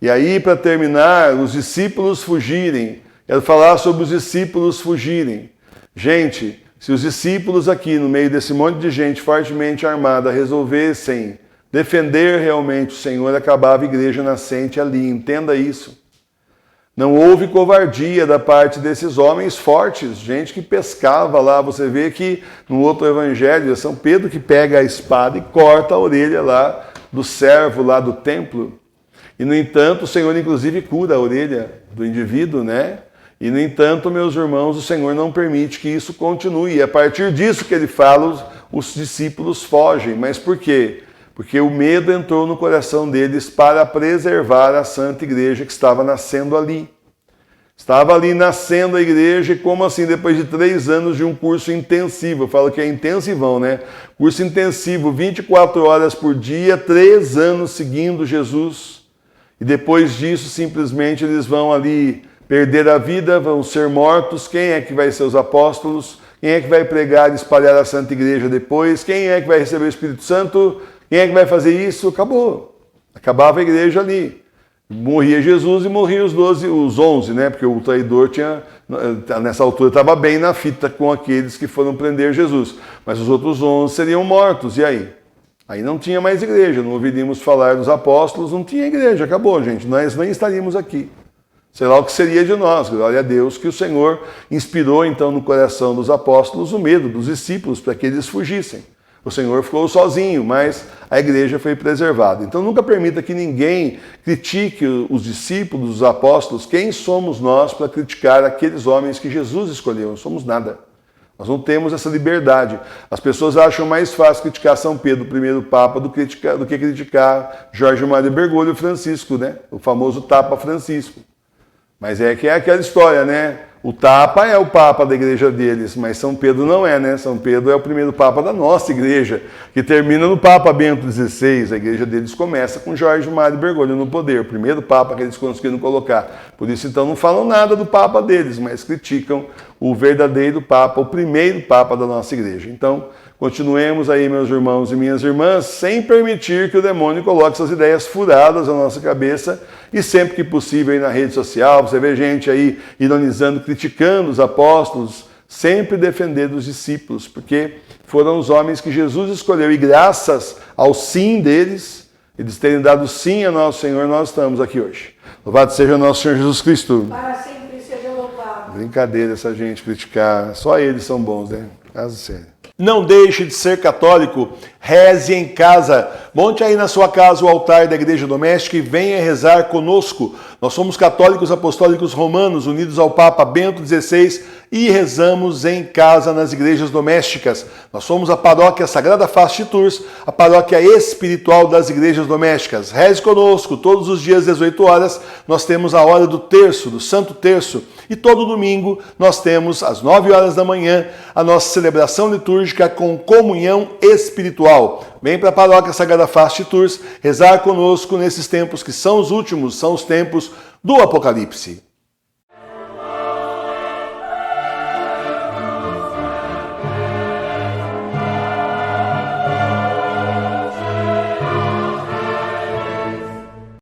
E aí, para terminar, os discípulos fugirem. Quero falar sobre os discípulos fugirem. Gente, se os discípulos aqui, no meio desse monte de gente fortemente armada, resolvessem defender realmente o Senhor, acabava a igreja nascente ali. Entenda isso. Não houve covardia da parte desses homens fortes, gente que pescava lá. Você vê que no outro evangelho, é São Pedro que pega a espada e corta a orelha lá do servo lá do templo. E, no entanto, o Senhor, inclusive, cura a orelha do indivíduo, né? E, no entanto, meus irmãos, o Senhor não permite que isso continue. E a partir disso que ele fala, os discípulos fogem. Mas por quê? Porque o medo entrou no coração deles para preservar a Santa Igreja que estava nascendo ali. Estava ali nascendo a igreja, e como assim, depois de 3 anos de um curso intensivo, eu falo que é intensivão, né? Curso intensivo, 24 horas por dia, 3 anos seguindo Jesus. E depois disso, simplesmente, eles vão ali perder a vida, vão ser mortos. Quem é que vai ser os apóstolos? Quem é que vai pregar e espalhar a Santa Igreja depois? Quem é que vai receber o Espírito Santo? Quem é que vai fazer isso? Acabou. Acabava a igreja ali. Morria Jesus e morriam os 11, né? Porque o traidor tinha, nessa altura, estava bem na fita com aqueles que foram prender Jesus. Mas os outros 11 seriam mortos. E aí? Aí não tinha mais igreja, não ouviríamos falar dos apóstolos, não tinha igreja, acabou, gente. Nós nem estaríamos aqui. Sei lá o que seria de nós. Glória a Deus que o Senhor inspirou então no coração dos apóstolos o medo dos discípulos para que eles fugissem. O Senhor ficou sozinho, mas a igreja foi preservada. Então nunca permita que ninguém critique os discípulos, os apóstolos. Quem somos nós para criticar aqueles homens que Jesus escolheu? Não somos nada. Nós não temos essa liberdade. As pessoas acham mais fácil criticar São Pedro, o primeiro Papa, do que criticar Jorge Mário Bergoglio Francisco, né? O famoso Tapa Francisco. Mas é que é aquela história, né? O Tapa é o Papa da igreja deles, mas São Pedro não é, né? São Pedro é o primeiro Papa da nossa igreja, que termina no Papa Bento XVI. A igreja deles começa com Jorge Mário Bergoglio no poder, o primeiro Papa que eles conseguiram colocar. Por isso, então, não falam nada do Papa deles, mas criticam o verdadeiro Papa, o primeiro Papa da nossa igreja. Então, continuemos aí, meus irmãos e minhas irmãs, sem permitir que o demônio coloque essas ideias furadas na nossa cabeça. E sempre que possível aí na rede social, você vê gente aí ironizando, criticando os apóstolos, sempre defendendo os discípulos, porque foram os homens que Jesus escolheu. E graças ao sim deles, eles terem dado sim a nosso Senhor, nós estamos aqui hoje. Louvado seja o nosso Senhor Jesus Cristo. Para sempre seja louvado. Brincadeira essa gente criticar, só eles são bons, né? Caso sério. Não deixe de ser católico, reze em casa. Monte aí na sua casa o altar da igreja doméstica e venha rezar conosco. Nós somos católicos apostólicos romanos, unidos ao Papa Bento XVI e rezamos em casa nas igrejas domésticas. Nós somos a paróquia Sagrada Face de Tours, a paróquia espiritual das igrejas domésticas. Reze conosco, todos os dias, 18 horas, nós temos a hora do terço, do Santo Terço. E todo domingo nós temos, às 9 horas da manhã, a nossa celebração litúrgica com comunhão espiritual. Vem para a paróquia Sagrada Face de Tours rezar conosco nesses tempos que são os últimos, são os tempos do Apocalipse.